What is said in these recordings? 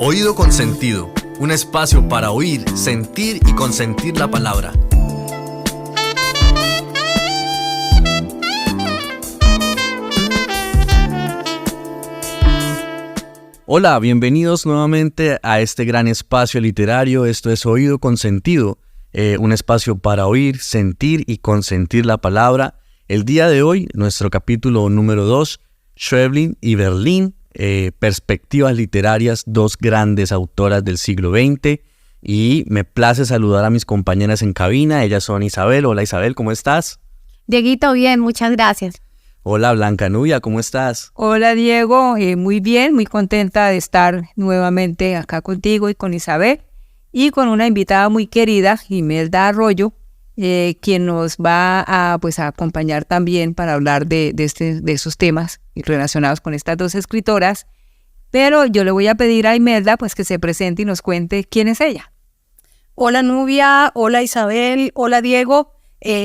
Oído con sentido, un espacio para oír, sentir y consentir la palabra. Hola, bienvenidos nuevamente a este gran espacio literario. Esto es Oído con Sentido, un espacio para oír, sentir y consentir la palabra. El día de hoy, nuestro capítulo número 2, Schweblin y Berlin, perspectivas literarias, dos grandes autoras del siglo XX. Y me place saludar a mis compañeras en cabina. Ellas son Isabel. Hola Isabel, ¿cómo estás? Dieguito, bien, muchas gracias. Hola Blanca Nubia, ¿cómo estás? Hola Diego, muy bien, muy contenta de estar nuevamente acá contigo y con Isabel y con una invitada muy querida, Imelda Arroyo, quien nos va a acompañar también para hablar de esos temas relacionados con estas dos escritoras. Pero yo le voy a pedir a Imelda que se presente y nos cuente quién es ella. Hola Nubia, hola Isabel, hola Diego,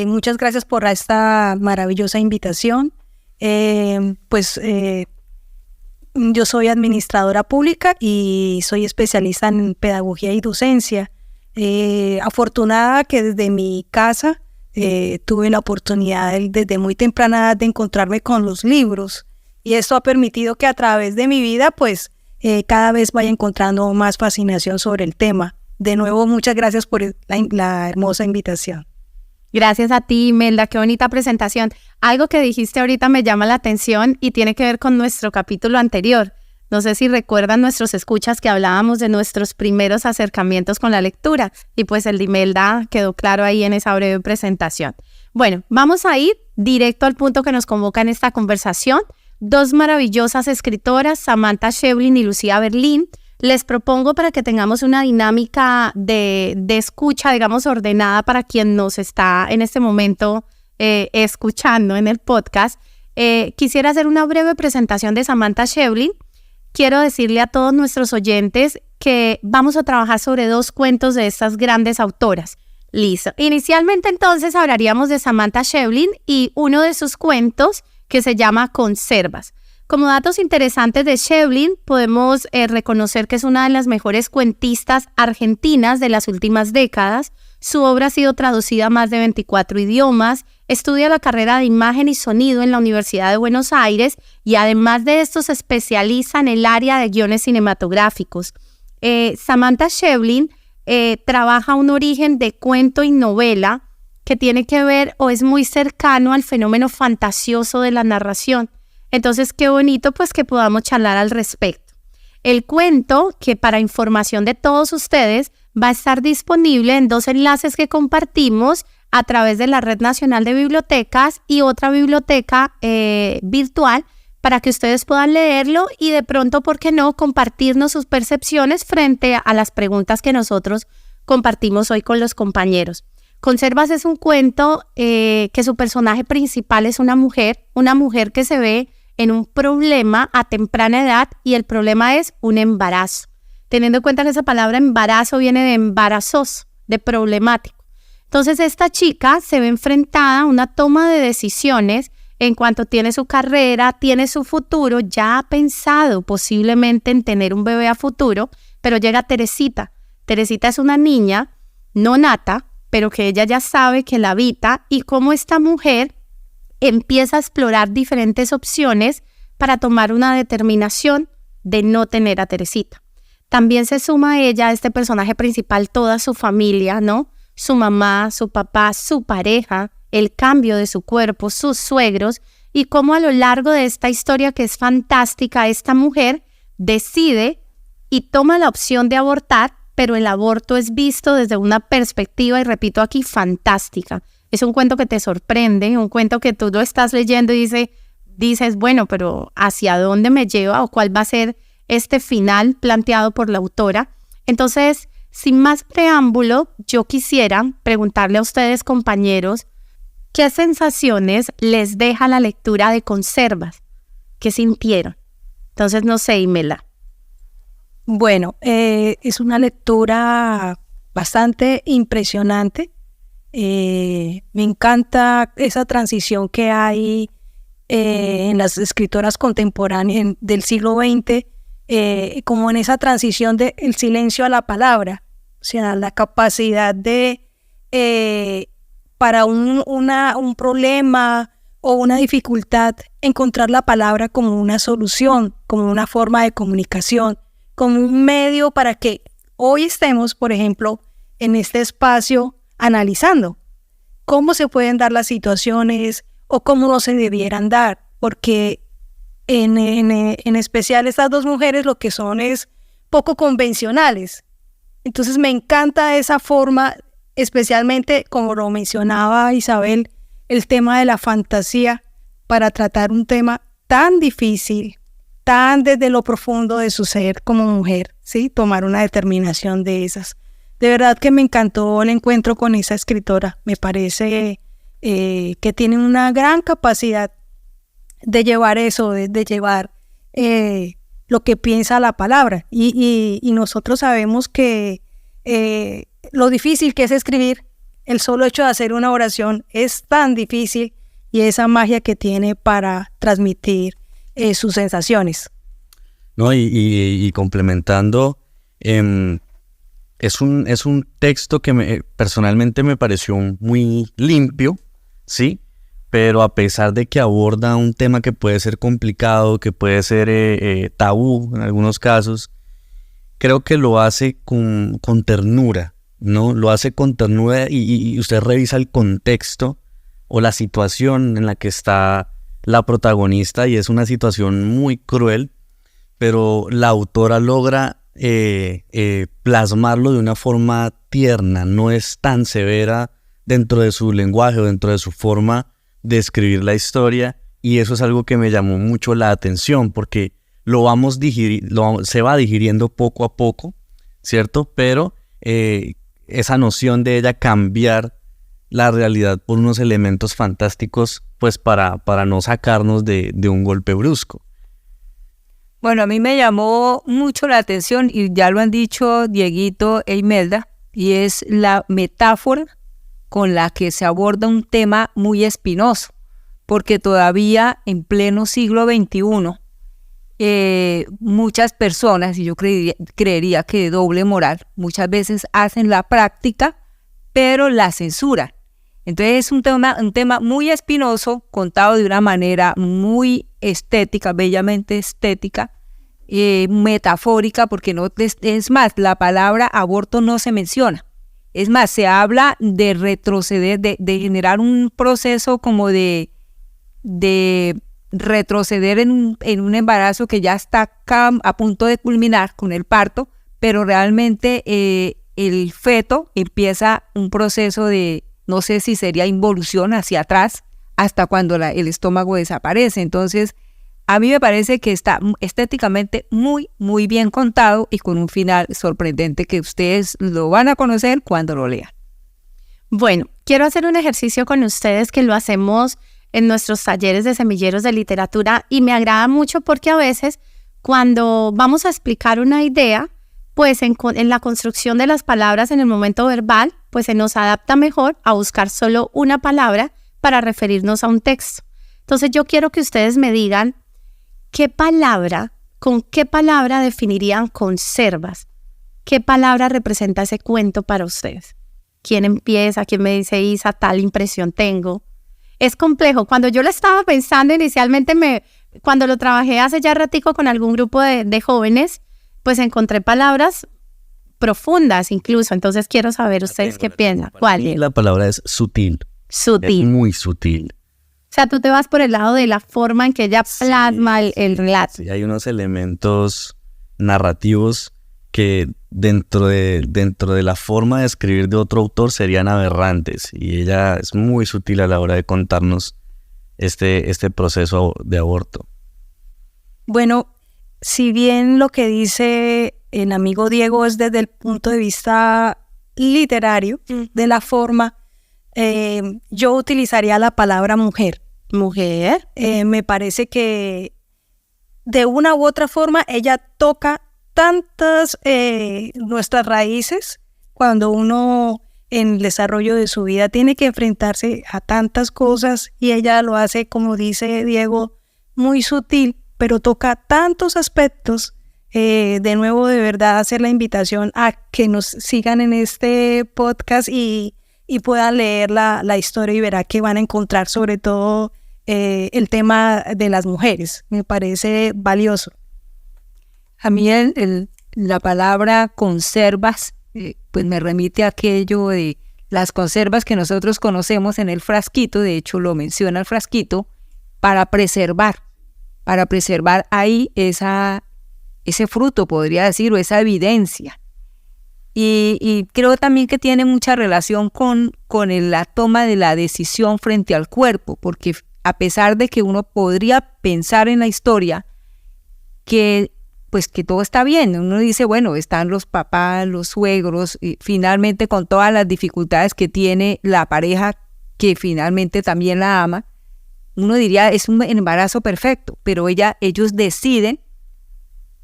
muchas gracias por esta maravillosa invitación. Yo soy administradora pública y soy especialista en pedagogía y docencia. Afortunada que desde mi casa tuve la oportunidad desde muy temprana edad de encontrarme con los libros, y esto ha permitido que a través de mi vida cada vez vaya encontrando más fascinación sobre el tema. De nuevo, muchas gracias por la hermosa invitación. Gracias a ti, Imelda, qué bonita presentación. Algo que dijiste ahorita me llama la atención y tiene que ver con nuestro capítulo anterior. No sé si recuerdan nuestros escuchas que hablábamos de nuestros primeros acercamientos con la lectura, y el de Imelda quedó claro ahí en esa breve presentación. Bueno, vamos a ir directo al punto que nos convoca en esta conversación. Dos maravillosas escritoras, Samantha Schweblin y Lucía Berlin. Les propongo, para que tengamos una dinámica de escucha, digamos, ordenada para quien nos está en este momento escuchando en el podcast, quisiera hacer una breve presentación de Samantha Schweblin. Quiero decirle a todos nuestros oyentes que vamos a trabajar sobre dos cuentos de estas grandes autoras. Listo. Inicialmente, entonces, hablaríamos de Samantha Schweblin y uno de sus cuentos que se llama Conservas. Como datos interesantes de Schweblin, podemos reconocer que es una de las mejores cuentistas argentinas de las últimas décadas. Su obra ha sido traducida a más de 24 idiomas, estudia la carrera de imagen y sonido en la Universidad de Buenos Aires y además de esto se especializa en el área de guiones cinematográficos. Samantha Schweblin trabaja un origen de cuento y novela que tiene que ver o es muy cercano al fenómeno fantasioso de la narración. Entonces, qué bonito que podamos charlar al respecto. El cuento, que para información de todos ustedes, va a estar disponible en dos enlaces que compartimos a través de la Red Nacional de Bibliotecas y otra biblioteca virtual para que ustedes puedan leerlo y de pronto, ¿por qué no?, compartirnos sus percepciones frente a las preguntas que nosotros compartimos hoy con los compañeros. Conservas es un cuento que su personaje principal es una mujer que se ve en un problema a temprana edad y el problema es un embarazo. Teniendo en cuenta que esa palabra embarazo viene de embarazoso, de problemático. Entonces esta chica se ve enfrentada a una toma de decisiones en cuanto tiene su carrera, tiene su futuro, ya ha pensado posiblemente en tener un bebé a futuro, pero llega Teresita. Teresita es una niña no nata, pero que ella ya sabe que la habita y cómo esta mujer empieza a explorar diferentes opciones para tomar una determinación de no tener a Teresita. También se suma a ella, a este personaje principal, toda su familia, ¿no? Su mamá, su papá, su pareja, el cambio de su cuerpo, sus suegros, y cómo a lo largo de esta historia que es fantástica, esta mujer decide y toma la opción de abortar, pero el aborto es visto desde una perspectiva, y repito aquí, fantástica. Es un cuento que te sorprende, un cuento que tú lo estás leyendo y dices, bueno, pero ¿hacia dónde me lleva o cuál va a ser este final planteado por la autora? Entonces, sin más preámbulo, yo quisiera preguntarle a ustedes, compañeros, ¿qué sensaciones les deja la lectura de Conservas? ¿Qué sintieron? Entonces, no sé, Imelda. Bueno, es una lectura bastante impresionante. Me encanta esa transición que hay en las escritoras contemporáneas del siglo XX como en esa transición del silencio a la palabra, o sea, la capacidad de, para un problema o una dificultad, encontrar la palabra como una solución, como una forma de comunicación, como un medio para que hoy estemos, por ejemplo, en este espacio analizando cómo se pueden dar las situaciones o cómo no se debieran dar, porque en especial estas dos mujeres lo que son es poco convencionales. Entonces me encanta esa forma, especialmente como lo mencionaba Isabel, el tema de la fantasía para tratar un tema tan difícil, tan desde lo profundo de su ser como mujer, ¿sí? Tomar una determinación de esas. De verdad que me encantó el encuentro con esa escritora. Me parece que tiene una gran capacidad de llevar eso, de llevar lo que piensa la palabra. Y nosotros sabemos que lo difícil que es escribir, el solo hecho de hacer una oración es tan difícil, y esa magia que tiene para transmitir sus sensaciones. No, y complementando, es un texto que personalmente me pareció muy limpio, ¿sí? Pero a pesar de que aborda un tema que puede ser complicado, que puede ser tabú en algunos casos, creo que lo hace con ternura, ¿no? Lo hace con ternura y usted revisa el contexto o la situación en la que está la protagonista, y es una situación muy cruel, pero la autora logra plasmarlo de una forma tierna, no es tan severa dentro de su lenguaje o dentro de su forma de escribir la historia, y eso es algo que me llamó mucho la atención, porque se va digiriendo poco a poco, ¿cierto? Pero esa noción de ella cambiar la realidad por unos elementos fantásticos, pues para no sacarnos de un golpe brusco. Bueno, a mí me llamó mucho la atención, y ya lo han dicho Dieguito e Imelda, y es la metáfora con la que se aborda un tema muy espinoso, porque todavía en pleno siglo XXI, muchas personas, y yo creería que de doble moral, muchas veces hacen la práctica, pero la censuran. Entonces es un tema muy espinoso, contado de una manera muy estética, bellamente estética, metafórica, porque no es más, la palabra aborto no se menciona. Es más, se habla de retroceder, de generar un proceso como de retroceder en un embarazo que ya está a punto de culminar con el parto, pero realmente el feto empieza un proceso de, no sé si sería involución hacia atrás, hasta cuando el estómago desaparece. Entonces, a mí me parece que está estéticamente muy, muy bien contado, y con un final sorprendente que ustedes lo van a conocer cuando lo lean. Bueno, quiero hacer un ejercicio con ustedes que lo hacemos en nuestros talleres de semilleros de literatura, y me agrada mucho porque a veces cuando vamos a explicar una idea, pues en la construcción de las palabras en el momento verbal, pues se nos adapta mejor a buscar solo una palabra para referirnos a un texto. Entonces yo quiero que ustedes me digan con qué palabra definirían conservas. ¿Qué palabra representa ese cuento para ustedes? ¿Quién empieza? ¿Quién me dice, Isa, tal impresión tengo? Es complejo. Cuando yo lo estaba pensando inicialmente, cuando lo trabajé hace ya ratico con algún grupo de jóvenes, pues encontré palabras profundas incluso. Entonces quiero saber ustedes qué piensan. ¿Cuál es? La palabra es sutil. Sutil. Es muy sutil. O sea, tú te vas por el lado de la forma en que ella plasma el relato. Sí, hay unos elementos narrativos que dentro de la forma de escribir de otro autor serían aberrantes, y ella es muy sutil a la hora de contarnos este proceso de aborto. Bueno, si bien lo que dice el amigo Diego es desde el punto de vista literario, de la forma, yo utilizaría la palabra mujer. Mujer. Me parece que de una u otra forma ella toca tantas nuestras raíces, cuando uno en el desarrollo de su vida tiene que enfrentarse a tantas cosas, y ella lo hace, como dice Diego, muy sutil, pero toca tantos aspectos De nuevo, de verdad, hacer la invitación a que nos sigan en este podcast y puedan leer la historia y verá que van a encontrar sobre todo el tema de las mujeres. Me parece valioso. A mí la palabra conservas, pues me remite a aquello de las conservas que nosotros conocemos en el frasquito, de hecho lo menciona el frasquito, para preservar ahí ese fruto, podría decir, o esa evidencia. Y creo también que tiene mucha relación con la toma de la decisión frente al cuerpo, porque a pesar de que uno podría pensar en la historia que todo está bien, uno dice, bueno, están los papás, los suegros, y finalmente con todas las dificultades que tiene la pareja que finalmente también la ama, uno diría es un embarazo perfecto, pero ellos deciden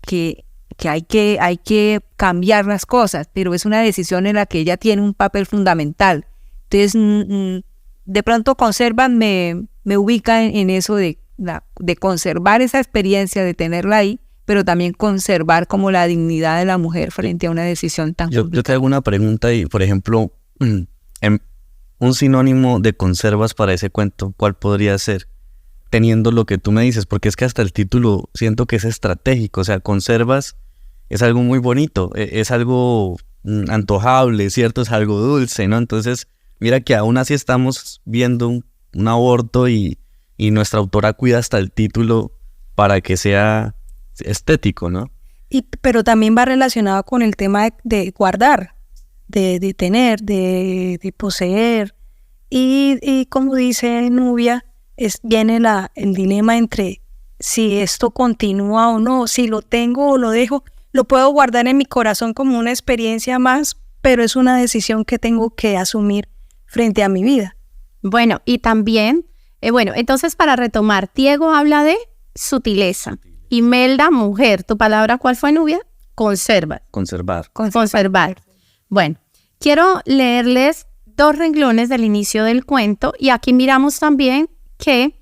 que hay que cambiar las cosas, pero es una decisión en la que ella tiene un papel fundamental. Entonces, de pronto conservan, me ubica en eso de conservar esa experiencia, de tenerla ahí, pero también conservar como la dignidad de la mujer frente a una decisión tan complicada. Yo te hago una pregunta y, por ejemplo, un sinónimo de conservas para ese cuento, ¿cuál podría ser? Teniendo lo que tú me dices, porque es que hasta el título siento que es estratégico, o sea, conservas es algo muy bonito, es algo antojable, ¿cierto? Es algo dulce, ¿no? Entonces, mira que aún así estamos viendo un aborto y nuestra autora cuida hasta el título para que sea estético, ¿no? Pero también va relacionado con el tema de guardar, de tener, de poseer. Y como dice Nubia, viene el dilema entre si esto continúa o no, si lo tengo o lo dejo. Lo puedo guardar en mi corazón como una experiencia más, pero es una decisión que tengo que asumir frente a mi vida. Bueno, y también, entonces para retomar, Diego habla de sutileza. Imelda, mujer. ¿Tu palabra cuál fue, Nubia? Conservar. Conservar. Bueno, quiero leerles 2 renglones del inicio del cuento y aquí miramos también que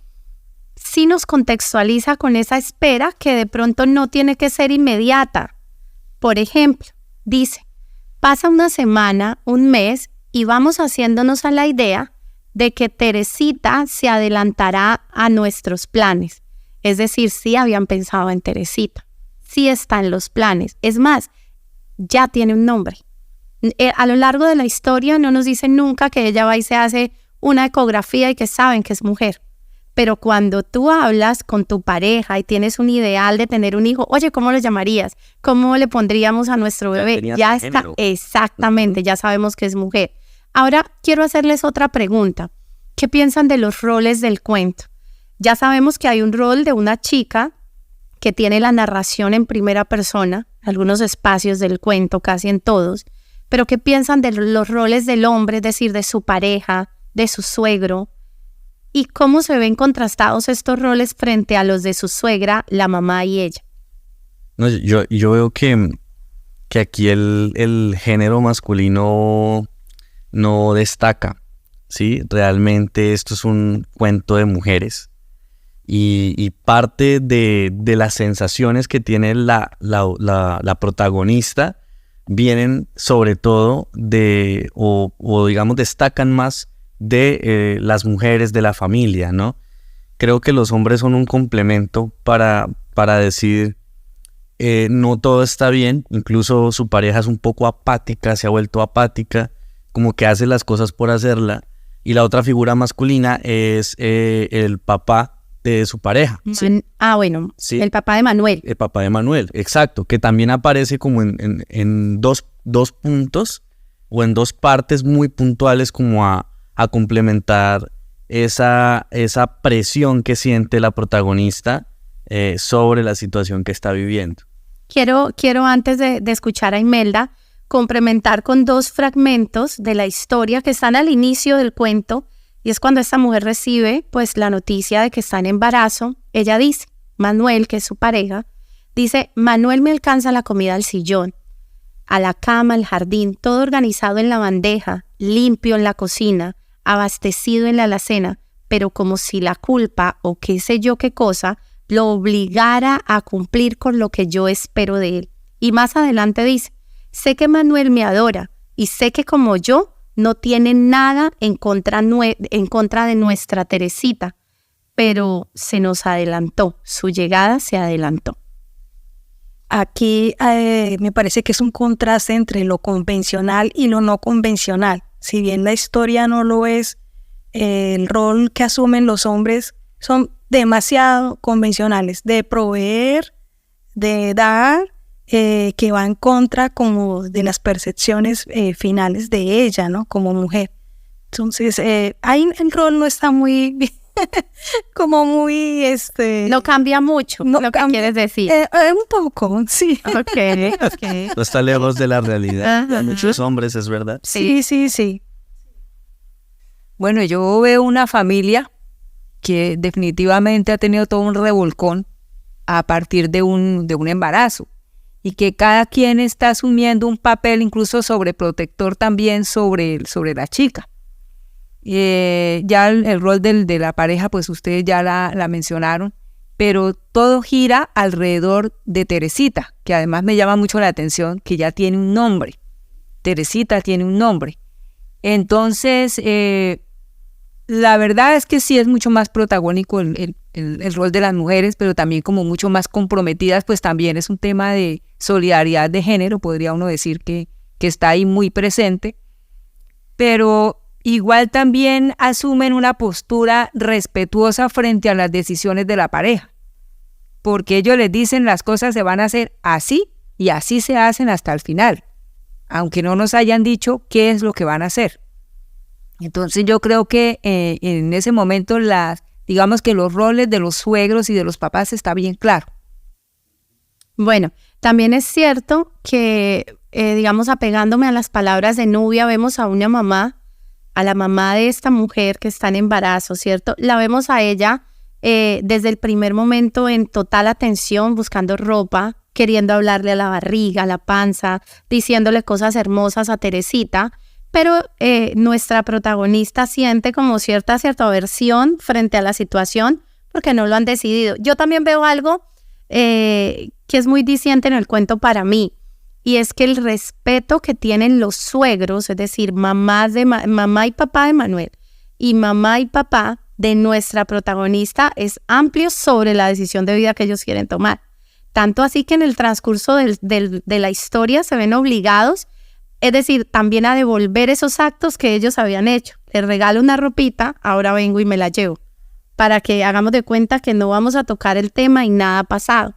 sí nos contextualiza con esa espera que de pronto no tiene que ser inmediata. Por ejemplo, dice, pasa una semana, un mes y vamos haciéndonos a la idea de que Teresita se adelantará a nuestros planes. Es decir, sí habían pensado en Teresita, sí está en los planes. Es más, ya tiene un nombre. A lo largo de la historia no nos dicen nunca que ella va y se hace una ecografía y que saben que es mujer. Pero cuando tú hablas con tu pareja y tienes un ideal de tener un hijo, oye, ¿cómo lo llamarías? ¿Cómo le pondríamos a nuestro bebé? Ya está, género. Exactamente, ya sabemos que es mujer. Ahora quiero hacerles otra pregunta. ¿Qué piensan de los roles del cuento? Ya sabemos que hay un rol de una chica que tiene la narración en primera persona, algunos espacios del cuento, casi en todos, pero ¿qué piensan de los roles del hombre, es decir, de su pareja, de su suegro? ¿Y cómo se ven contrastados estos roles frente a los de su suegra, la mamá y ella? No, yo veo que aquí el género masculino no destaca, ¿sí? Realmente esto es un cuento de mujeres y parte de las sensaciones que tiene la protagonista vienen sobre todo o digamos destacan más de las mujeres de la familia, ¿no? Creo que los hombres son un complemento para decir no todo está bien, incluso su pareja es un poco apática, se ha vuelto apática, como que hace las cosas por hacerla, y la otra figura masculina es el papá de su pareja. ¿Sí? Sí. El papá de Manuel. El papá de Manuel, exacto, que también aparece como en dos puntos o en 2 partes muy puntuales como a complementar esa presión que siente la protagonista sobre la situación que está viviendo. Quiero antes de escuchar a Imelda, complementar con 2 fragmentos de la historia que están al inicio del cuento, y es cuando esta mujer recibe pues la noticia de que está en embarazo. Ella dice, Manuel, que es su pareja, dice, Manuel me alcanza la comida al sillón, a la cama, al jardín, todo organizado en la bandeja, limpio en la cocina, abastecido en la alacena, pero como si la culpa o qué sé yo qué cosa lo obligara a cumplir con lo que yo espero de él. Y más adelante dice, sé que Manuel me adora y sé que como yo no tiene nada en contra de nuestra Teresita, pero se nos adelantó, su llegada se adelantó. Aquí me parece que es un contraste entre lo convencional y lo no convencional. Si bien la historia no lo es, el rol que asumen los hombres son demasiado convencionales, de proveer, de dar, que va en contra como de las percepciones finales de ella, ¿no? Como mujer. Entonces, ahí el rol no está muy bien. Como muy, No cambia mucho, no lo que quieres decir. Un poco, sí. Ok. No está lejos de la realidad. Ajá. Muchos hombres, es verdad. Sí. Bueno, yo veo una familia que definitivamente ha tenido todo un revolcón a partir de un embarazo y que cada quien está asumiendo un papel incluso sobreprotector también sobre la chica. Ya el rol de la pareja, pues ustedes ya la mencionaron, pero todo gira alrededor de Teresita, que además me llama mucho la atención, que ya tiene un nombre. Teresita tiene un nombre. Entonces, la verdad es que sí es mucho más protagónico el rol de las mujeres, pero también como mucho más comprometidas, pues también es un tema de solidaridad de género, podría uno decir que está ahí muy presente, pero igual también asumen una postura respetuosa frente a las decisiones de la pareja, porque ellos les dicen las cosas se van a hacer así y así se hacen hasta el final, aunque no nos hayan dicho qué es lo que van a hacer. Entonces yo creo que en ese momento digamos que los roles de los suegros y de los papás está bien claro. Bueno, también es cierto que, digamos, apegándome a las palabras de Nubia, vemos a una mamá, a la mamá de esta mujer que está en embarazo, ¿cierto? La vemos a ella desde el primer momento en total atención, buscando ropa, queriendo hablarle a la barriga, a la panza, diciéndole cosas hermosas a Teresita, pero nuestra protagonista siente como cierta aversión frente a la situación porque no lo han decidido. Yo también veo algo que es muy diciente en el cuento para mí, y es que el respeto que tienen los suegros, es decir, mamá y papá de Manuel y mamá y papá de nuestra protagonista, es amplio sobre la decisión de vida que ellos quieren tomar. Tanto así que en el transcurso de la historia se ven obligados, es decir, también a devolver esos actos que ellos habían hecho. Les regalo una ropita, ahora vengo y me la llevo, para que hagamos de cuenta que no vamos a tocar el tema y nada ha pasado.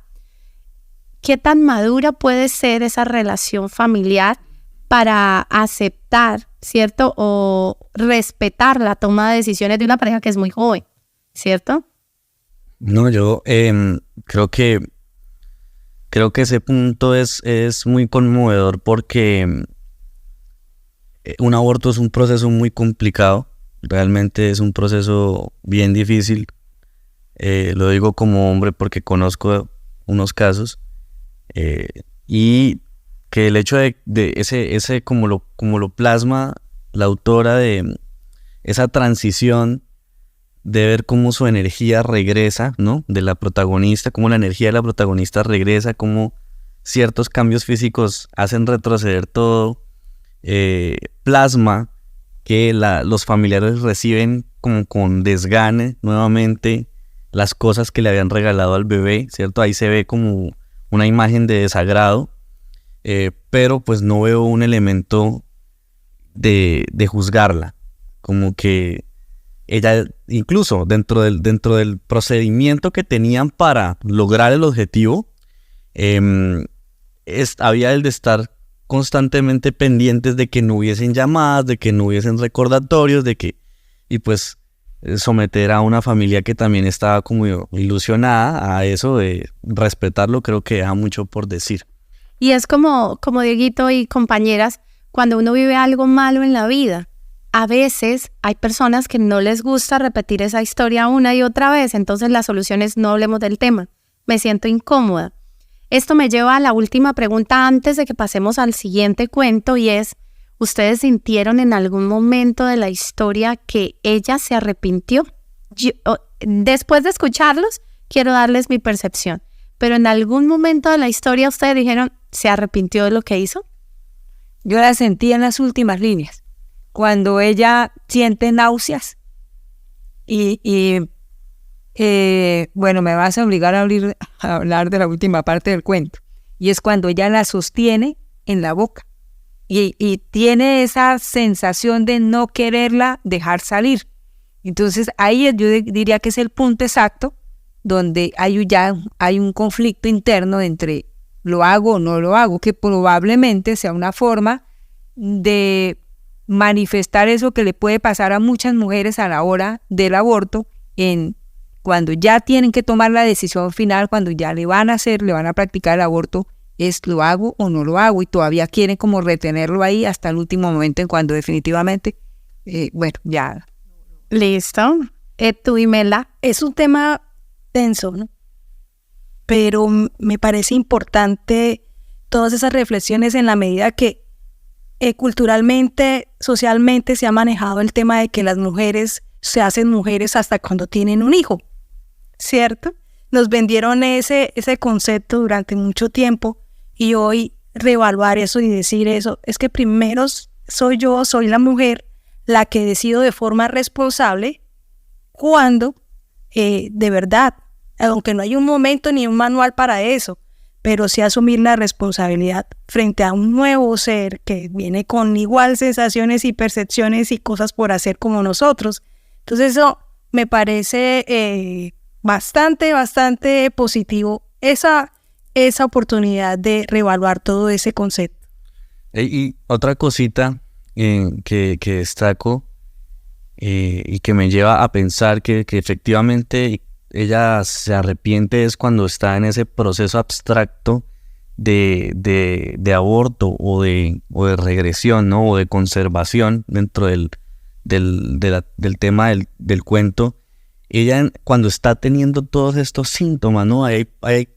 ¿Qué tan madura puede ser esa relación familiar para aceptar, ¿cierto? O respetar la toma de decisiones de una pareja que es muy joven, ¿cierto? No, yo creo que ese punto es muy conmovedor porque un aborto es un proceso muy complicado, realmente es un proceso bien difícil. Lo digo como hombre porque conozco unos casos. Y que el hecho de ese como lo plasma la autora, de esa transición de ver cómo su energía regresa, ¿no? De la protagonista, cómo la energía de la protagonista regresa, cómo ciertos cambios físicos hacen retroceder todo, plasma que los familiares reciben como con desgane nuevamente las cosas que le habían regalado al bebé, ¿cierto? Ahí se ve como una imagen de desagrado, pero pues no veo un elemento de juzgarla, como que ella, incluso dentro del procedimiento que tenían para lograr el objetivo, había el de estar constantemente pendientes de que no hubiesen llamadas, de que no hubiesen recordatorios, y pues someter a una familia que también estaba como ilusionada a eso de respetarlo, creo que deja mucho por decir. Y es como Dieguito y compañeras, cuando uno vive algo malo en la vida, a veces hay personas que no les gusta repetir esa historia una y otra vez, entonces la solución es no hablemos del tema, me siento incómoda. Esto me lleva a la última pregunta antes de que pasemos al siguiente cuento, y es, ¿ustedes sintieron en algún momento de la historia que ella se arrepintió? Después de escucharlos, quiero darles mi percepción. Pero en algún momento de la historia ustedes dijeron, ¿se arrepintió de lo que hizo? Yo la sentí en las últimas líneas, cuando ella siente náuseas bueno, me vas a obligar a hablar de la última parte del cuento, y es cuando ella la sostiene en la boca y tiene esa sensación de no quererla dejar salir. Entonces ahí yo diría que es el punto exacto donde hay un conflicto interno entre lo hago o no lo hago, que probablemente sea una forma de manifestar eso que le puede pasar a muchas mujeres a la hora del aborto, cuando ya tienen que tomar la decisión final, cuando ya le van a practicar el aborto, es lo hago o no lo hago, y todavía quieren como retenerlo ahí hasta el último momento, en cuando definitivamente, bueno, ya. Listo. Tú, Imelda. Es un tema tenso, ¿no? Pero me parece importante todas esas reflexiones en la medida que culturalmente, socialmente se ha manejado el tema de que las mujeres se hacen mujeres hasta cuando tienen un hijo, ¿cierto? Nos vendieron ese concepto durante mucho tiempo, y hoy reevaluar eso y decir eso, es que primero soy la mujer la que decido de forma responsable cuando de verdad, aunque no hay un momento ni un manual para eso, pero sí asumir la responsabilidad frente a un nuevo ser que viene con igual sensaciones y percepciones y cosas por hacer como nosotros. Entonces eso me parece bastante positivo, esa oportunidad de reevaluar todo ese concepto. Y otra cosita que destaco y que me lleva a pensar que efectivamente ella se arrepiente es cuando está en ese proceso abstracto de aborto o de regresión, ¿no? O de conservación dentro del tema del cuento. Ella cuando está teniendo todos estos síntomas, ¿no?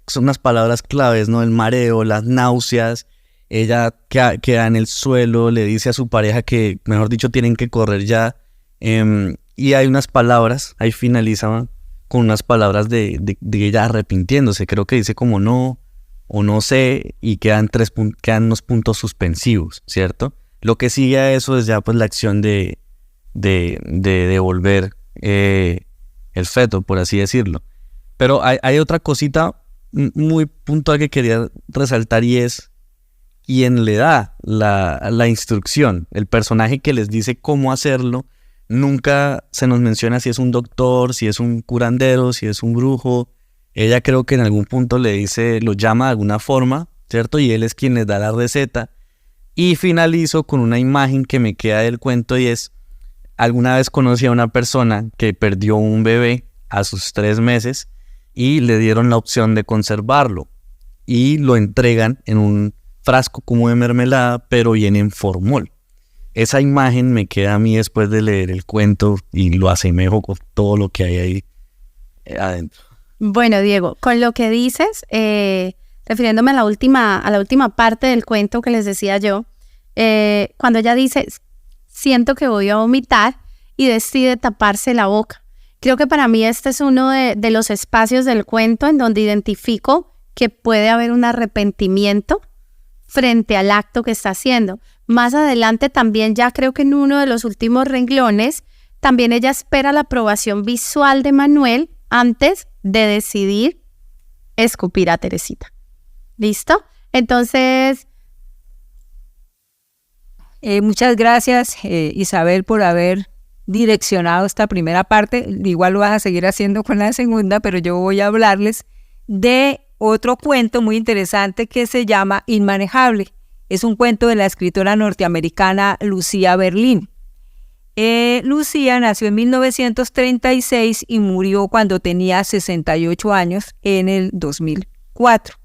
Son unas palabras claves, ¿no? El mareo, las náuseas. Ella queda en el suelo, le dice a su pareja que, mejor dicho, tienen que correr ya. Y hay unas palabras, ahí finaliza con unas palabras de ella arrepintiéndose. Creo que dice como no o no sé, y quedan unos puntos suspensivos, ¿cierto? Lo que sigue a eso es ya pues la acción de devolver el feto, por así decirlo. Pero hay otra cosita muy puntual que quería resaltar, y es quien le da la instrucción, el personaje que les dice cómo hacerlo. Nunca se nos menciona si es un doctor, si es un curandero, si es un brujo. Ella creo que en algún punto le dice, lo llama de alguna forma, ¿cierto? Y él es quien les da la receta. Y finalizo con una imagen que me queda del cuento, y es: alguna vez conocí a una persona que perdió un bebé a sus 3 meses y le dieron la opción de conservarlo y lo entregan en un frasco como de mermelada, pero viene en formol. Esa imagen me queda a mí después de leer el cuento y lo asemejo con todo lo que hay ahí adentro. Bueno, Diego, con lo que dices, refiriéndome a la última parte del cuento que les decía yo, cuando ella dice, siento que voy a vomitar, y decide taparse la boca. Creo que para mí este es uno de los espacios del cuento en donde identifico que puede haber un arrepentimiento frente al acto que está haciendo. Más adelante también, ya creo que en uno de los últimos renglones, también ella espera la aprobación visual de Manuel antes de decidir escupir a Teresita. ¿Listo? Entonces, muchas gracias, Isabel, por haber direccionado esta primera parte. Igual lo vas a seguir haciendo con la segunda, pero yo voy a hablarles de otro cuento muy interesante que se llama Inmanejable. Es un cuento de la escritora norteamericana Lucía Berlin. Lucía nació en 1936 y murió cuando tenía 68 años en el 2004.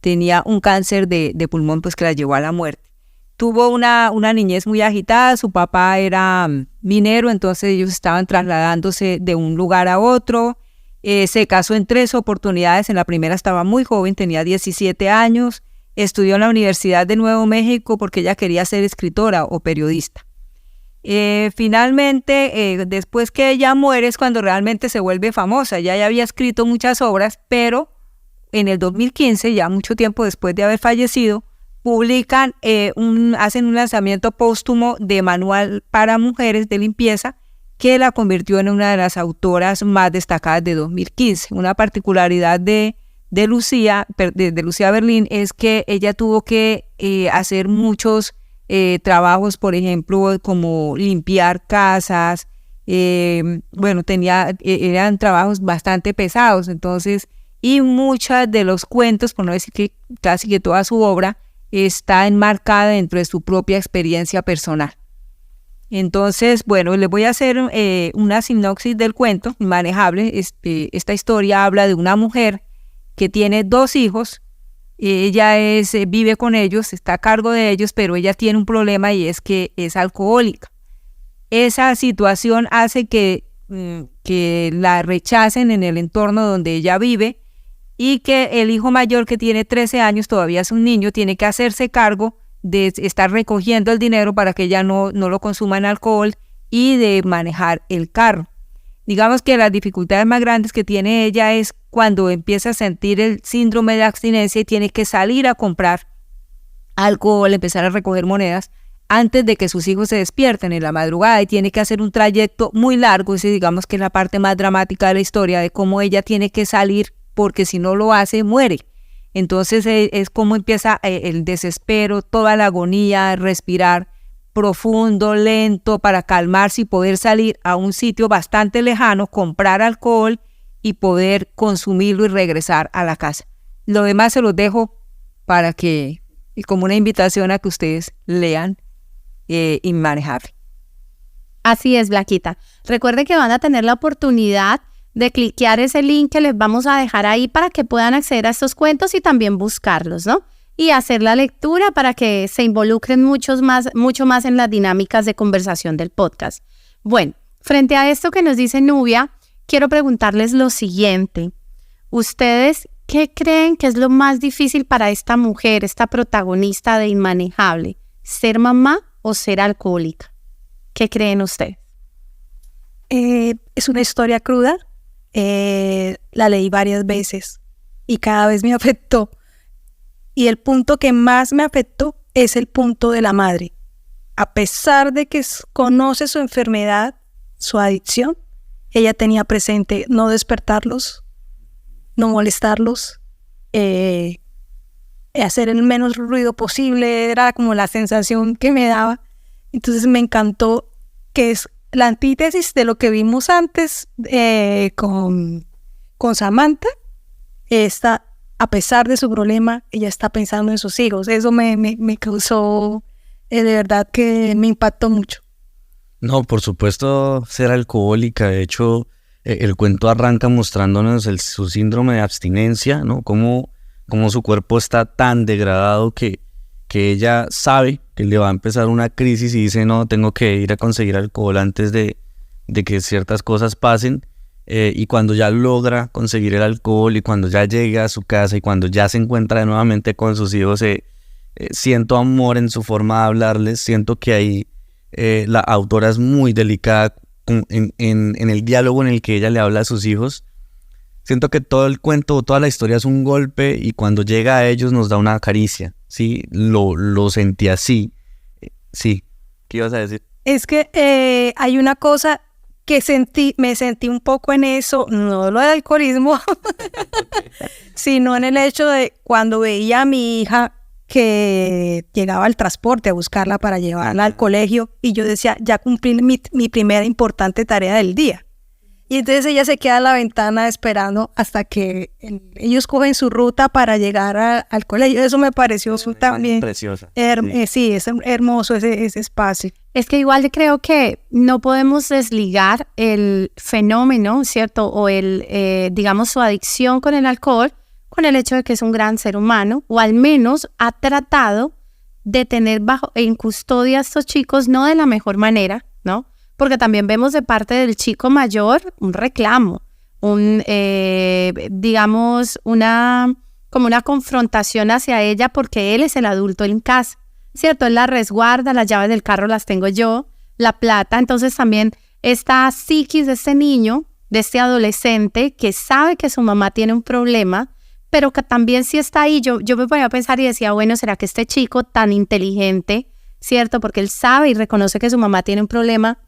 Tenía un cáncer de pulmón pues que la llevó a la muerte. Tuvo una niñez muy agitada. Su papá era minero, entonces ellos estaban trasladándose de un lugar a otro. Se casó en 3 oportunidades. En la primera estaba muy joven, tenía 17 años. Estudió en la Universidad de Nuevo México porque ella quería ser escritora o periodista. Finalmente, después que ella muere es cuando realmente se vuelve famosa. Ella ya había escrito muchas obras, pero en el 2015, ya mucho tiempo después de haber fallecido, publican, hacen un lanzamiento póstumo de manual para mujeres de limpieza que la convirtió en una de las autoras más destacadas de 2015. Una particularidad de Lucía Berlín es que ella tuvo que hacer muchos trabajos, por ejemplo, como limpiar casas. Eran trabajos bastante pesados, entonces, y muchos de los cuentos, por no decir que casi que toda su obra, está enmarcada dentro de su propia experiencia personal. Entonces, les voy a hacer una sinopsis del cuento, Inmanejable. Esta historia habla de una mujer que tiene 2 hijos. Ella vive con ellos, está a cargo de ellos, pero ella tiene un problema y es que es alcohólica. Esa situación hace que la rechacen en el entorno donde ella vive, y que el hijo mayor, que tiene 13 años, todavía es un niño, tiene que hacerse cargo de estar recogiendo el dinero para que ella no lo consuma en alcohol y de manejar el carro. Digamos que las dificultades más grandes que tiene ella es cuando empieza a sentir el síndrome de abstinencia y tiene que salir a comprar alcohol, empezar a recoger monedas antes de que sus hijos se despierten en la madrugada, y tiene que hacer un trayecto muy largo. Ese, digamos que es la parte más dramática de la historia, de cómo ella tiene que salir, porque si no lo hace, muere. Entonces es como empieza el desespero, toda la agonía, respirar profundo, lento, para calmarse y poder salir a un sitio bastante lejano, comprar alcohol y poder consumirlo y regresar a la casa. Lo demás se los dejo para que, como una invitación a que ustedes lean Inmanejable. Así es, Blanquita. Recuerden que van a tener la oportunidad de cliquear ese link que les vamos a dejar ahí para que puedan acceder a estos cuentos y también buscarlos, ¿no? Y hacer la lectura para que se involucren mucho más en las dinámicas de conversación del podcast. Bueno, frente a esto que nos dice Nubia, quiero preguntarles lo siguiente. ¿Ustedes qué creen que es lo más difícil para esta mujer, esta protagonista de Inmanejable? ¿Ser mamá o ser alcohólica? ¿Qué creen ustedes? Es una historia cruda. La leí varias veces y cada vez me afectó. Y el punto que más me afectó es el punto de la madre. A pesar de que conoce su enfermedad, su adicción, ella tenía presente no despertarlos, no molestarlos, hacer el menos ruido posible. Era como la sensación que me daba. Entonces me encantó, que es la antítesis de lo que vimos antes con Samantha. Esta, a pesar de su problema, ella está pensando en sus hijos. Eso me causó, de verdad que me impactó mucho. No, por supuesto, ser alcohólica. De hecho, el cuento arranca mostrándonos su síndrome de abstinencia, ¿no? Cómo su cuerpo está tan degradado que ella sabe que le va a empezar una crisis y dice, no, tengo que ir a conseguir alcohol antes de que ciertas cosas pasen. Y cuando ya logra conseguir el alcohol y cuando ya llega a su casa y cuando ya se encuentra nuevamente con sus hijos, siento amor en su forma de hablarles. Siento que ahí la autora es muy delicada en el diálogo en el que ella le habla a sus hijos. Siento que todo el cuento, toda la historia es un golpe, y cuando llega a ellos nos da una caricia, ¿sí? Lo sentí así. Sí, ¿qué ibas a decir? Es que hay una cosa que me sentí un poco en eso, no lo del alcoholismo, sino en el hecho de cuando veía a mi hija que llegaba al transporte a buscarla para llevarla al colegio, y yo decía, ya cumplí mi primera importante tarea del día. Y entonces ella se queda en la ventana esperando hasta que ellos cogen su ruta para llegar al colegio. Eso me pareció también preciosa. Sí, es hermoso ese espacio. Es que igual creo que no podemos desligar el fenómeno, ¿cierto? O digamos, su adicción con el alcohol, con el hecho de que es un gran ser humano, o al menos ha tratado de tener en custodia a estos chicos, no de la mejor manera, ¿no? Porque también vemos de parte del chico mayor un reclamo, digamos, como una confrontación hacia ella, porque él es el adulto en casa, ¿cierto? Él la resguarda, las llaves del carro las tengo yo, la plata. Entonces también esta psiquis de este niño, de este adolescente que sabe que su mamá tiene un problema, pero que también sí está ahí. Yo me ponía a pensar y decía, bueno, ¿será que este chico tan inteligente, cierto? Porque él sabe y reconoce que su mamá tiene un problema,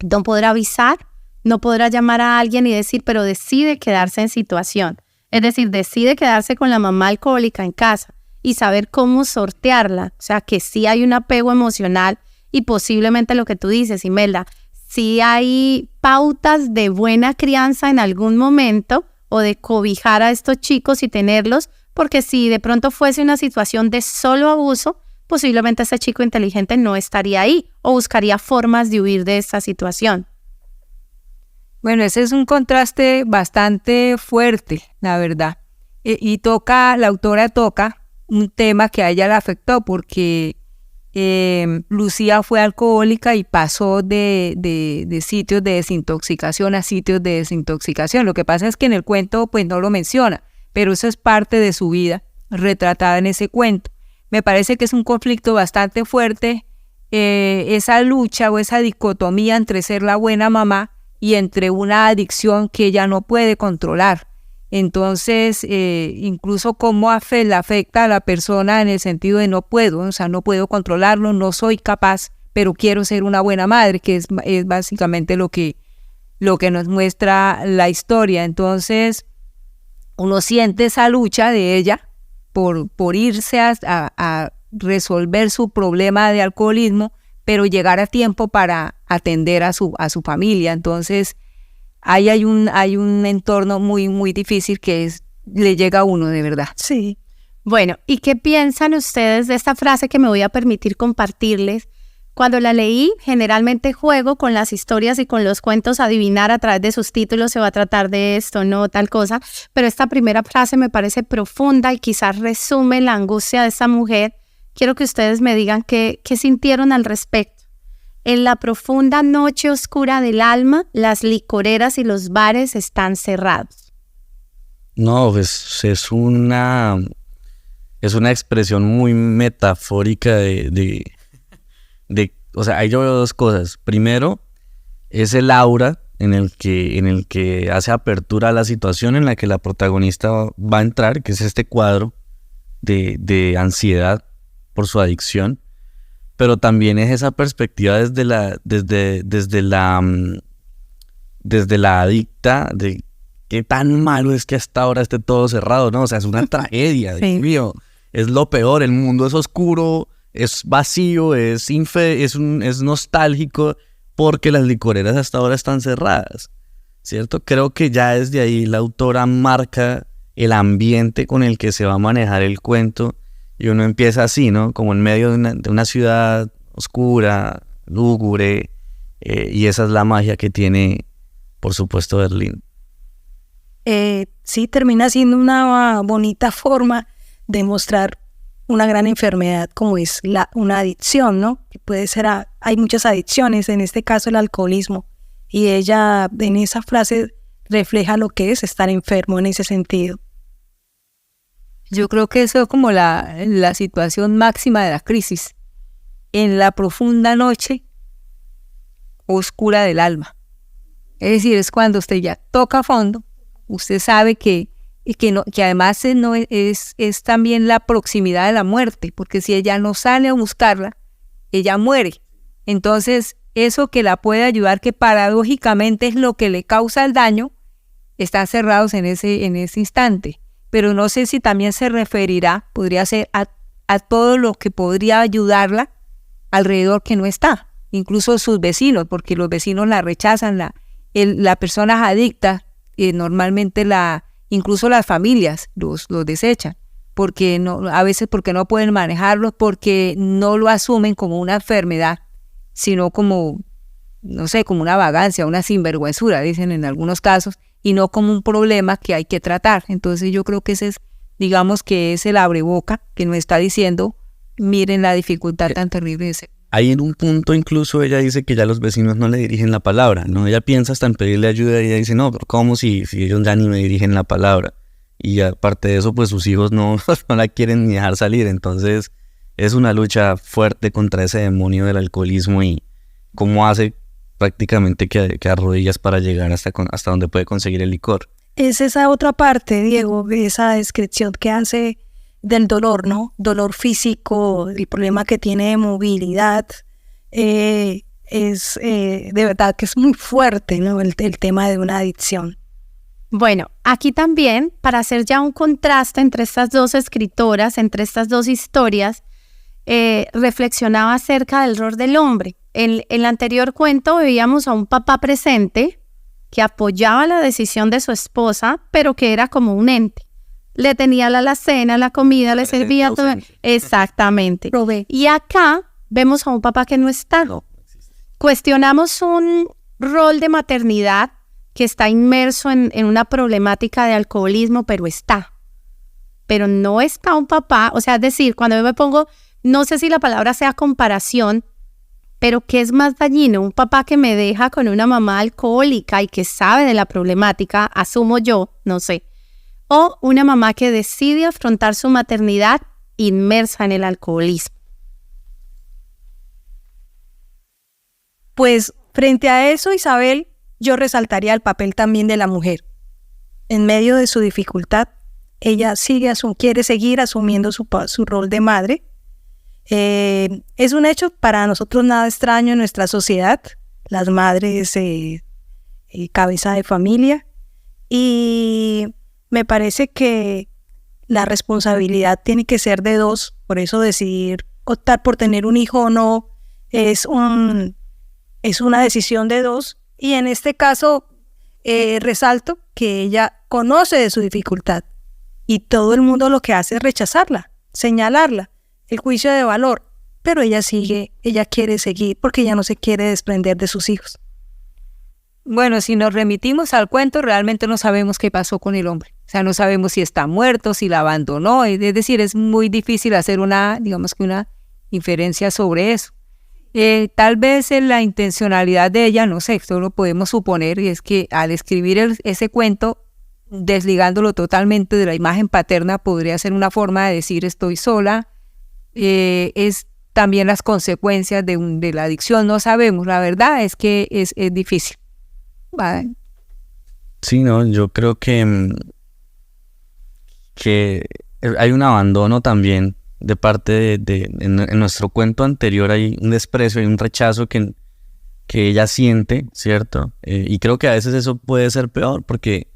no podrá avisar, no podrá llamar a alguien y decir, pero decide quedarse en situación. Es decir, decide quedarse con la mamá alcohólica en casa y saber cómo sortearla. O sea, que sí hay un apego emocional y posiblemente lo que tú dices, Imelda, sí hay pautas de buena crianza en algún momento o de cobijar a estos chicos y tenerlos, porque si de pronto fuese una situación de solo abuso, posiblemente ese chico inteligente no estaría ahí o buscaría formas de huir de esta situación. Bueno, ese es un contraste bastante fuerte, la verdad. Y la autora toca un tema que a ella le afectó porque Lucía fue alcohólica y pasó de sitios de desintoxicación a sitios de desintoxicación. Lo que pasa es que en el cuento pues no lo menciona, pero eso es parte de su vida retratada en ese cuento. Me parece que es un conflicto bastante fuerte, esa lucha o esa dicotomía entre ser la buena mamá y entre una adicción que ella no puede controlar. Entonces, incluso cómo le afecta a la persona en el sentido de no puedo controlarlo, no soy capaz, pero quiero ser una buena madre, que es básicamente lo que nos muestra la historia. Entonces, uno siente esa lucha de ella por irse a resolver su problema de alcoholismo, pero llegar a tiempo para atender a su familia. Entonces, ahí hay un entorno muy, muy difícil que le llega a uno de verdad. Sí. Bueno, ¿y qué piensan ustedes de esta frase que me voy a permitir compartirles? Cuando la leí, generalmente juego con las historias y con los cuentos a adivinar a través de sus títulos, se va a tratar de esto, no tal cosa, pero esta primera frase me parece profunda y quizás resume la angustia de esta mujer. Quiero que ustedes me digan qué sintieron al respecto. En la profunda noche oscura del alma, las licoreras y los bares están cerrados. No, pues es una expresión muy metafórica o sea, ahí yo veo dos cosas. Primero, es el aura en el que hace apertura a la situación en la que la protagonista va a entrar, que es este cuadro de ansiedad por su adicción, pero también es esa perspectiva desde la adicta de qué tan malo es que hasta ahora esté todo cerrado, ¿no? O sea, es una tragedia, Sí. Dios mío, es lo peor, el mundo es oscuro, es vacío, es nostálgico porque las licoreras hasta ahora están cerradas, ¿cierto? Creo que ya desde ahí la autora marca el ambiente con el que se va a manejar el cuento y uno empieza así, ¿no? Como en medio de una ciudad oscura, lúgubre, y esa es la magia que tiene, por supuesto, Berlín. Sí, termina siendo una bonita forma de mostrar una gran enfermedad como es una adicción, ¿no? Que puede ser, hay muchas adicciones, en este caso el alcoholismo, y ella en esa frase refleja lo que es estar enfermo en ese sentido. Yo creo que eso es como la situación máxima de la crisis. En la profunda noche oscura del alma. Es decir, es cuando usted ya toca fondo, usted sabe que además no es también la proximidad de la muerte, porque si ella no sale a buscarla, ella muere. Entonces, eso que la puede ayudar, que paradójicamente es lo que le causa el daño, están cerrados en ese instante. Pero no sé si también se referirá, podría ser a todo lo que podría ayudarla alrededor que no está, incluso sus vecinos, porque los vecinos la rechazan, las personas adictas, normalmente incluso las familias los desechan, a veces porque no pueden manejarlos, porque no lo asumen como una enfermedad, sino como, no sé, como una vagancia, una sinvergüenzura, dicen en algunos casos, y no como un problema que hay que tratar. Entonces yo creo que ese es, digamos que es el abreboca que nos está diciendo, miren la dificultad tan terrible de ese. Ahí en un punto incluso ella dice que ya los vecinos no le dirigen la palabra, ¿no? Ella piensa hasta en pedirle ayuda y ella dice, no, pero ¿cómo si ellos ya ni me dirigen la palabra? Y aparte de eso, pues sus hijos no la quieren ni dejar salir. Entonces es una lucha fuerte contra ese demonio del alcoholismo y cómo hace prácticamente que arrodillas para llegar hasta donde puede conseguir el licor. Es esa otra parte, Diego, esa descripción que hace del dolor, ¿no? Dolor físico, el problema que tiene de movilidad, de verdad que es muy fuerte, ¿no? El tema de una adicción. Bueno, aquí también, para hacer ya un contraste entre estas dos escritoras, entre estas dos historias, reflexionaba acerca del rol del hombre. En el anterior cuento veíamos a un papá presente que apoyaba la decisión de su esposa, pero que era como un ente. Le tenía la alacena, la comida, le servía todo. Exactamente. Y acá vemos a un papá que no está. No existe. Cuestionamos un rol de maternidad que está inmerso en una problemática de alcoholismo, pero está. Pero no está un papá, o sea, es decir, cuando yo me pongo, no sé si la palabra sea comparación, pero ¿qué es más dañino? Un papá que me deja con una mamá alcohólica y que sabe de la problemática, asumo yo, no sé. O una mamá que decide afrontar su maternidad inmersa en el alcoholismo. Pues frente a eso, Isabel, yo resaltaría el papel también de la mujer. En medio de su dificultad, ella quiere seguir asumiendo su rol de madre. Es un hecho para nosotros nada extraño en nuestra sociedad, las madres cabeza de familia, y me parece que la responsabilidad tiene que ser de dos, por eso decidir optar por tener un hijo o no es una decisión de dos, y en este caso resalto que ella conoce de su dificultad y todo el mundo lo que hace es rechazarla, señalarla, el juicio de valor, pero ella quiere seguir porque ella no se quiere desprender de sus hijos. Bueno, si nos remitimos al cuento, realmente no sabemos qué pasó con el hombre. O sea, no sabemos si está muerto, si la abandonó. Es decir, es muy difícil hacer una inferencia sobre eso. Tal vez en la intencionalidad de ella, no sé, esto lo podemos suponer, y es que al escribir ese cuento, desligándolo totalmente de la imagen paterna, podría ser una forma de decir estoy sola. Es también las consecuencias de la adicción, no sabemos, la verdad es que es difícil. Vale. Sí, no, yo creo que hay un abandono también de parte en nuestro cuento anterior. Hay un desprecio, hay un rechazo que ella siente, ¿cierto? Y creo que a veces eso puede ser peor porque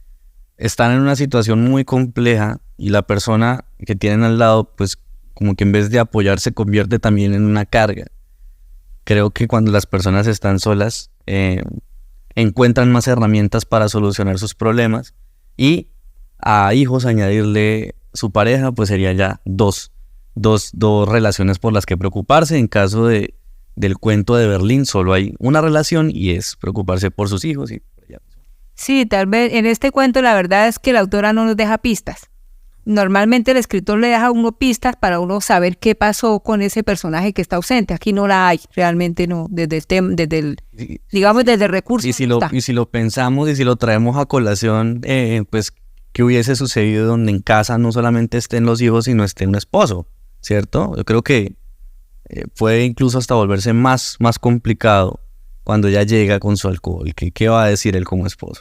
están en una situación muy compleja y la persona que tienen al lado, pues como que en vez de apoyar se convierte también en una carga. Creo que cuando las personas están solas, encuentran más herramientas para solucionar sus problemas, y a hijos añadirle su pareja, pues sería ya dos relaciones por las que preocuparse. En caso del cuento de Berlín solo hay una relación y es preocuparse por sus hijos. Sí, tal vez en este cuento la verdad es que la autora no nos deja pistas. Normalmente el escritor le deja a uno pistas para uno saber qué pasó con ese personaje que está ausente. Aquí no la hay, realmente no, desde el recurso. Y si lo pensamos y si lo traemos a colación, pues ¿qué hubiese sucedido donde en casa no solamente estén los hijos, sino esté un esposo? ¿Cierto? Yo creo que puede incluso hasta volverse más complicado cuando ella llega con su alcohol. ¿Qué va a decir él como esposo?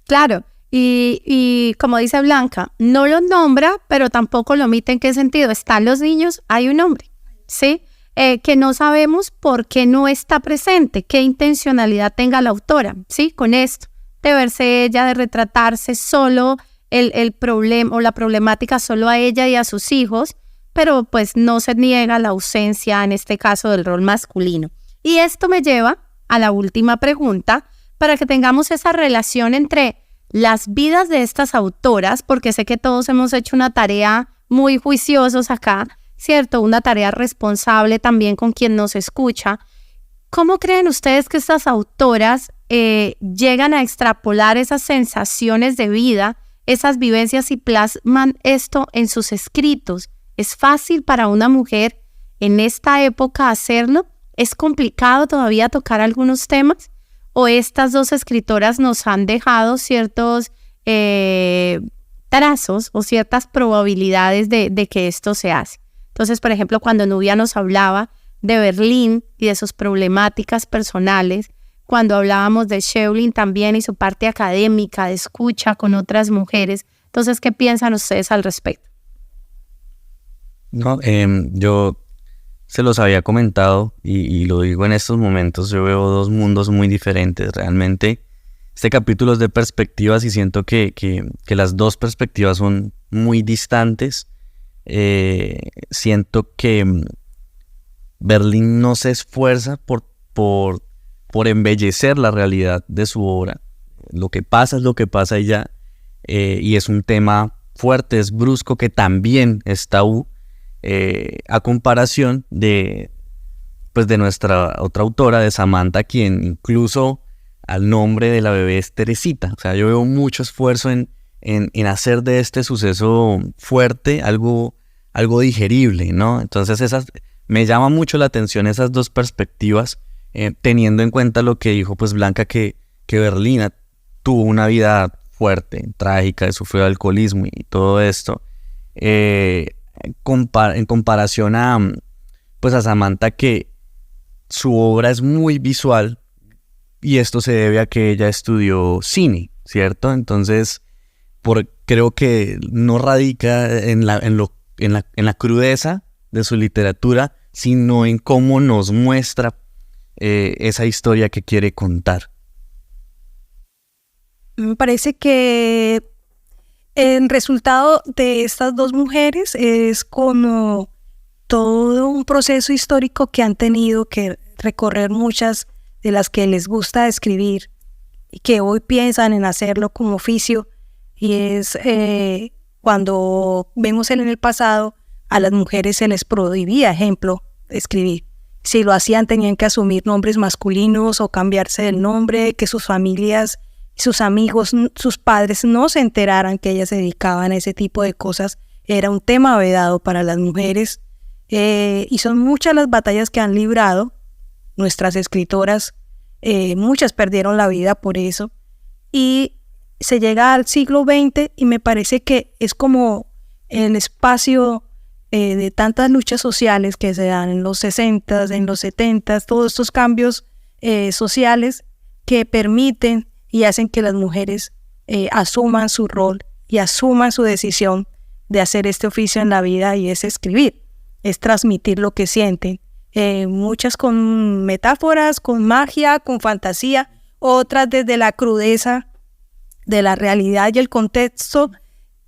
Claro. Y como dice Blanca, no lo nombra, pero tampoco lo omite. ¿En qué sentido? Están los niños, hay un hombre, ¿sí? Que no sabemos por qué no está presente, qué intencionalidad tenga la autora, ¿sí? Con esto, de verse ella, de retratarse solo el problema o la problemática solo a ella y a sus hijos, pero pues no se niega la ausencia, en este caso, del rol masculino. Y esto me lleva a la última pregunta, para que tengamos esa relación entre las vidas de estas autoras, porque sé que todos hemos hecho una tarea muy juiciosos acá, ¿cierto? Una tarea responsable también con quien nos escucha. ¿Cómo creen ustedes que estas autoras llegan a extrapolar esas sensaciones de vida, esas vivencias, y plasman esto en sus escritos? ¿Es fácil para una mujer en esta época hacerlo? ¿Es complicado todavía tocar algunos temas? ¿O estas dos escritoras nos han dejado ciertos trazos o ciertas probabilidades de que esto se hace? Entonces, por ejemplo, cuando Nubia nos hablaba de Berlín y de sus problemáticas personales, cuando hablábamos de Schweblin también y su parte académica, de escucha con otras mujeres. Entonces, ¿qué piensan ustedes al respecto? No, yo se los había comentado y lo digo en estos momentos, yo veo dos mundos muy diferentes. Realmente este capítulo es de perspectivas y siento que las dos perspectivas son muy distantes. Siento que Berlín no se esfuerza por embellecer la realidad de su obra. Lo que pasa es lo que pasa y ya. Y es un tema fuerte, es brusco, que también es tabú, a comparación de nuestra otra autora, de Samantha, quien incluso al nombre de la bebé es Teresita. O sea, yo veo mucho esfuerzo en hacer de este suceso fuerte algo digerible, ¿no? Entonces me llama mucho la atención esas dos perspectivas, teniendo en cuenta lo que dijo pues Blanca, que Berlina tuvo una vida fuerte, trágica, sufrió de alcoholismo y todo esto, en comparación a Samantha, que su obra es muy visual, y esto se debe a que ella estudió cine, ¿cierto? Entonces, creo que no radica en la crudeza de su literatura, sino en cómo nos muestra esa historia que quiere contar. Me parece que el resultado de estas dos mujeres es como todo un proceso histórico que han tenido que recorrer muchas de las que les gusta escribir y que hoy piensan en hacerlo como oficio, y es cuando vemos en el pasado a las mujeres se les prohibía, ejemplo, escribir. Si lo hacían tenían que asumir nombres masculinos o cambiarse el nombre, que sus familias, sus amigos, sus padres no se enteraran que ellas se dedicaban a ese tipo de cosas. Era un tema vedado para las mujeres, y son muchas las batallas que han librado nuestras escritoras. Muchas perdieron la vida por eso, y se llega al siglo XX y me parece que es como el espacio de tantas luchas sociales que se dan en los 60s, en los 70s, todos estos cambios sociales que permiten y hacen que las mujeres asuman su rol y asuman su decisión de hacer este oficio en la vida, y es escribir, es transmitir lo que sienten. Muchas con metáforas, con magia, con fantasía, otras desde la crudeza de la realidad y el contexto,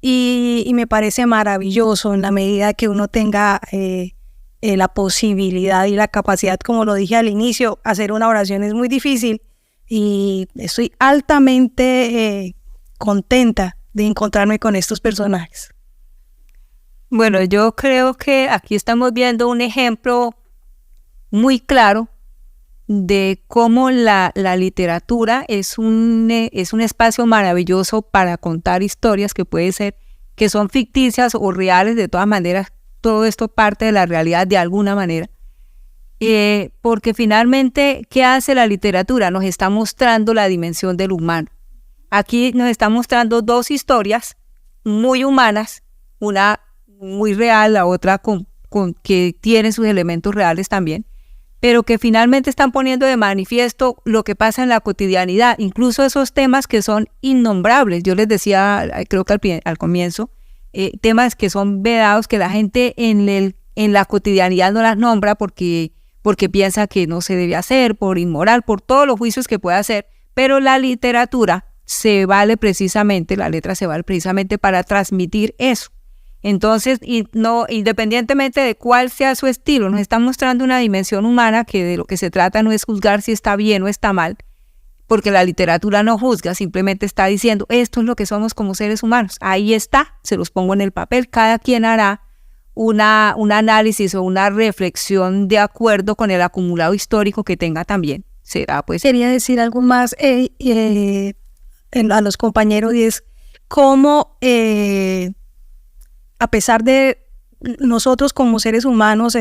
y me parece maravilloso en la medida que uno tenga la posibilidad y la capacidad. Como lo dije al inicio, hacer una oración es muy difícil, y estoy altamente contenta de encontrarme con estos personajes. Bueno, yo creo que aquí estamos viendo un ejemplo muy claro de cómo la literatura es un espacio maravilloso para contar historias que son ficticias o reales. De todas maneras, todo esto parte de la realidad de alguna manera. Porque finalmente, ¿qué hace la literatura? Nos está mostrando la dimensión del humano. Aquí nos está mostrando dos historias muy humanas, una muy real, la otra que tiene sus elementos reales también, pero que finalmente están poniendo de manifiesto lo que pasa en la cotidianidad, incluso esos temas que son innombrables. Yo les decía, creo que al comienzo, temas que son vedados, que la gente en la cotidianidad no las nombra porque piensa que no se debe hacer, por inmoral, por todos los juicios que puede hacer, pero la literatura la letra se vale precisamente para transmitir eso. Entonces, independientemente de cuál sea su estilo, nos está mostrando una dimensión humana que de lo que se trata no es juzgar si está bien o está mal, porque la literatura no juzga, simplemente está diciendo esto es lo que somos como seres humanos. Ahí está, se los pongo en el papel, cada quien hará un análisis o una reflexión de acuerdo con el acumulado histórico que tenga también. Quería decir algo más a los compañeros, y es cómo a pesar de nosotros como seres humanos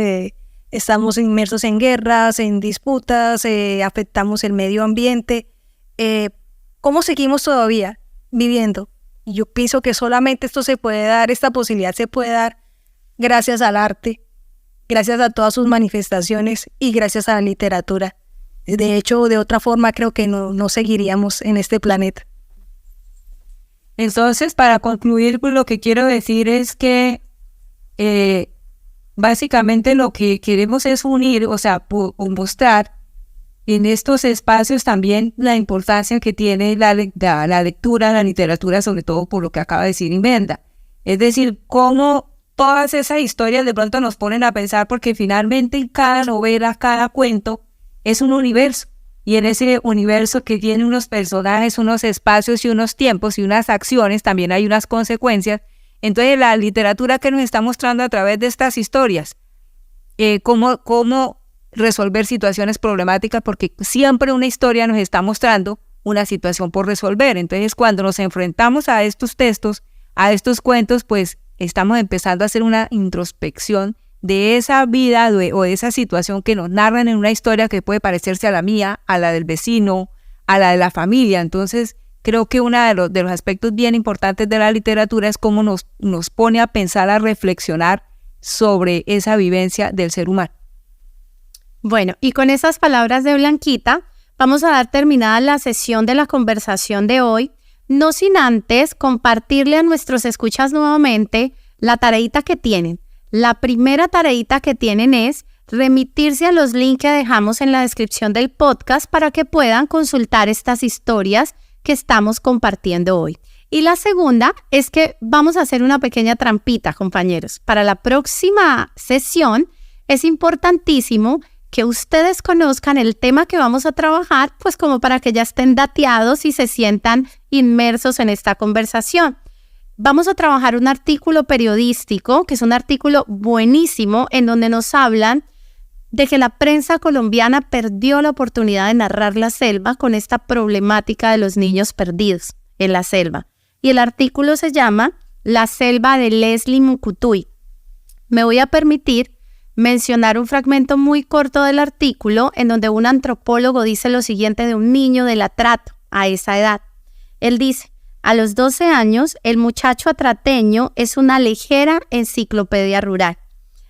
estamos inmersos en guerras, en disputas, afectamos el medio ambiente, ¿cómo seguimos todavía viviendo? Y yo pienso que solamente esta posibilidad se puede dar gracias al arte, gracias a todas sus manifestaciones y gracias a la literatura. De hecho, de otra forma creo que no seguiríamos en este planeta. Entonces, para concluir, pues lo que quiero decir es que básicamente lo que queremos es unir, o sea, mostrar en estos espacios también la importancia que tiene la lectura, la literatura, sobre todo por lo que acaba de decir Imelda. Es decir, cómo todas esas historias de pronto nos ponen a pensar, porque finalmente cada novela, cada cuento es un universo. Y en ese universo que tiene unos personajes, unos espacios y unos tiempos y unas acciones, también hay unas consecuencias. Entonces la literatura que nos está mostrando a través de estas historias, cómo resolver situaciones problemáticas, porque siempre una historia nos está mostrando una situación por resolver. Entonces cuando nos enfrentamos a estos textos, a estos cuentos, pues estamos empezando a hacer una introspección de esa vida o de esa situación que nos narran en una historia que puede parecerse a la mía, a la del vecino, a la de la familia. Entonces creo que uno de los aspectos bien importantes de la literatura es cómo nos pone a pensar, a reflexionar sobre esa vivencia del ser humano. Bueno, y con esas palabras de Blanquita, vamos a dar terminada la sesión de la conversación de hoy, no sin antes compartirle a nuestros escuchas nuevamente la tareita que tienen. La primera tareita que tienen es remitirse a los links que dejamos en la descripción del podcast para que puedan consultar estas historias que estamos compartiendo hoy. Y la segunda es que vamos a hacer una pequeña trampita, compañeros. Para la próxima sesión es importantísimo que ustedes conozcan el tema que vamos a trabajar, pues como para que ya estén dateados y se sientan inmersos en esta conversación. Vamos a trabajar un artículo periodístico, que es un artículo buenísimo, en donde nos hablan de que la prensa colombiana perdió la oportunidad de narrar la selva con esta problemática de los niños perdidos en la selva. Y el artículo se llama La selva de Leslie Mucutuy. Me voy a permitir mencionar un fragmento muy corto del artículo en donde un antropólogo dice lo siguiente de un niño de Atrato a esa edad. Él dice: a los 12 años, el muchacho atrateño es una ligera enciclopedia rural.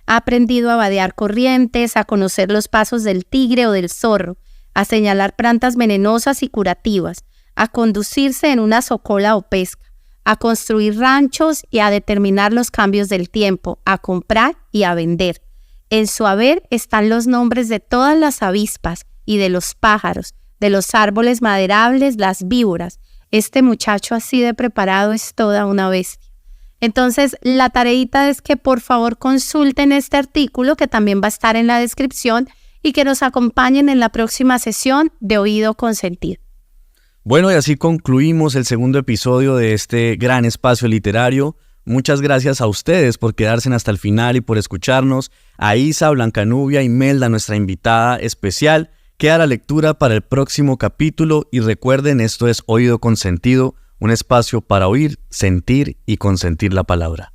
Ha aprendido a vadear corrientes, a conocer los pasos del tigre o del zorro, a señalar plantas venenosas y curativas, a conducirse en una socola o pesca, a construir ranchos y a determinar los cambios del tiempo, a comprar y a vender. En su haber están los nombres de todas las avispas y de los pájaros, de los árboles maderables, las víboras. Este muchacho así de preparado es toda una bestia. Entonces, la tareita es que por favor consulten este artículo que también va a estar en la descripción y que nos acompañen en la próxima sesión de Oído Consentido. Bueno, y así concluimos el segundo episodio de este gran espacio literario. Muchas gracias a ustedes por quedarse hasta el final y por escucharnos. A Isa, Blancanubia y Melda, nuestra invitada especial. Queda la lectura para el próximo capítulo y recuerden, esto es Oído Consentido, un espacio para oír, sentir y consentir la palabra.